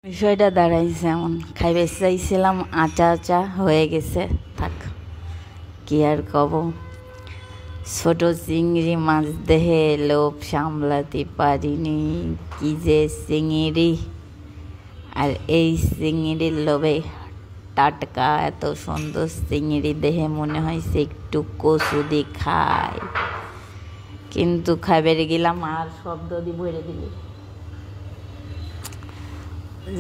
বিষয়টা দাঁড়াইছে এমন, খাইবে চাইছিলাম, আচা আচা হয়ে গেছে। থাক, কি আর কব। ছোট চিংড়ি মাছ দেহে লোভ সামলাতে পারিনি, কি যে চিংড়ি। আর এই চিংড়ির লোভে টাটকা এত সুন্দর চিংড়ি দেহে মনে হয়েছে একটু কচু দি খাই, কিন্তু খাইবে গেলাম আর শব্দ দি ভরে দিলি।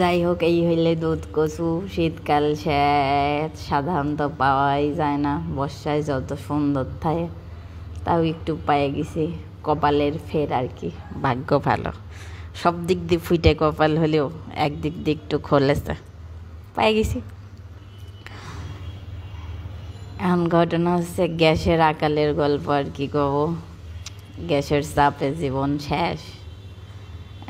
যাই হোক, এই হইলে দুধ কচু শীতকাল শেষ, সাধারণত পাওয়াই যায় না। বর্ষায় যত সুন্দর থাকে, তাও একটু পায়ে গেছি, কপালের ফের আর কি। ভাগ্য ভালো, সব দিক দিয়ে ফুটে কপাল হলেও একদিক দিয়ে একটু খোলেছে, পায়ে গেছি। এখন ঘটনা হচ্ছে গ্যাসের আকালের গল্প আর কি কব। গ্যাসের চাপে জীবন শেষ।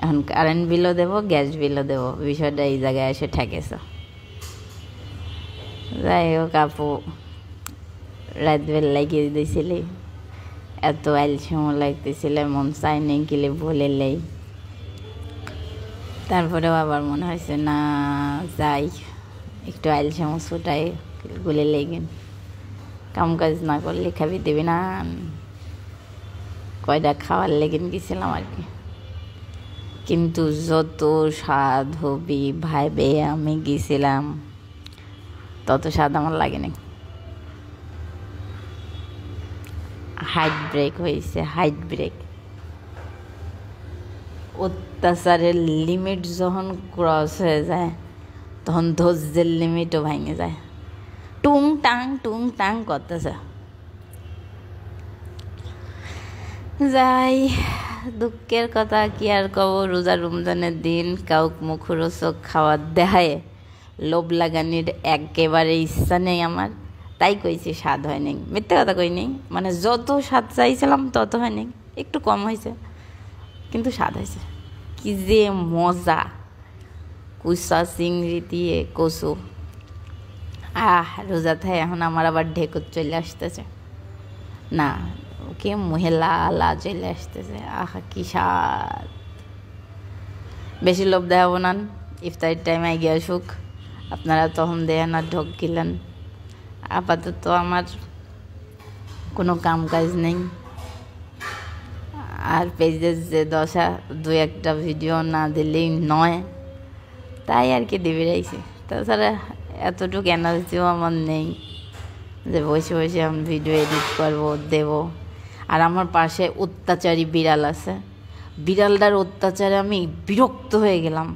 এখন কারেন্ট বিলও দেবো, গ্যাস বিলও দেবো, বিষয়টা এই জায়গায় এসে ঠেকেছে। যাই হোক, আপু রাত বেল লাগিয়ে দিয়েছিলি, এত আলসেমো লাগতেছিল, মন চাই নেই গেলে বলে লেই। তারপরেও আবার মনে হয়েছে না, যাই একটু আলসেমো ছুটাই গুলে লেগেন। কাম কাজ না করলে খাবি দেবে না, কয়টা খাওয়ার লেগেন গেছিলাম আর কি। কিন্তু যত স্বাদ হবি ভাইবে আমি গেছিলাম, তত স্বাদ আমার লাগেনি। হাইট ব্রেক হয়েছে, হাইট ব্রেক। অত্যাচারের লিমিট যখন ক্রস হয়ে যায়, তখন ধৈর্যের লিমিটও ভেঙে যায়। টুং টাং করতেছে। যাই, দুঃখের কথা কি আর কব। রোজা রমজানের দিন কাউক মুখরোচক খাওয়ার দেখায় লোভ লাগানির একেবারে ইচ্ছা নেই আমার। তাই কইছি স্বাদ হয় নাই, মিথ্যে কথা কই নেই। মানে যত স্বাদ চাইছিলাম তত হয় নাই, একটু কম হয়েছে, কিন্তু স্বাদ হয়েছে। কি যে মজা, কুচা চিংড়ি দিয়ে কচু। রোজা থায় এখন আমার আবার ঢেকুর চলে আসতেছে, না ওকে মহিলা আলা চলে আসতেছে। কি স্বাদ। বেশি লোভ দেখাবো না, ইফতারির টাইমে এগিয়ে আসুক, আপনারা তখন দেয় না ঢোক গিলেন। আপাতত আমার কোনো কাম কাজ নেই, আর পেজের যে দশা, দু একটা ভিডিও না দিলেই নয়, তাই আর কি দিবি রাইছি। তাছাড়া এতটুকু এনার্জিও আমার নেই যে বসে বসে আমি ভিডিও এডিট করবো, দেবো। আর আমার পাশে অত্যাচারী বিড়াল আছে, বিড়ালটার অত্যাচারে আমি বিরক্ত হয়ে গেলাম।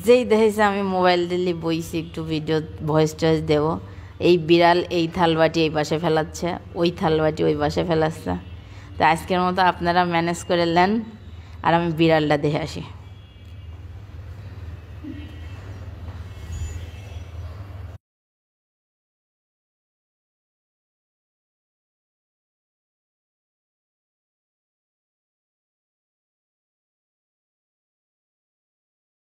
যেই দেখেছে আমি মোবাইল দিল্লি বইছি একটু ভিডিও ভয়েস টয়েস দেবো, এই বিড়াল এই থালবাটি এই পাশে ফেলাচ্ছে, ওই থালবাটি ওই পাশে ফেলাচ্ছে। তো আজকের মতো আপনারা ম্যানেজ করে নেন, আর আমি বিড়ালটা দেখে আসি।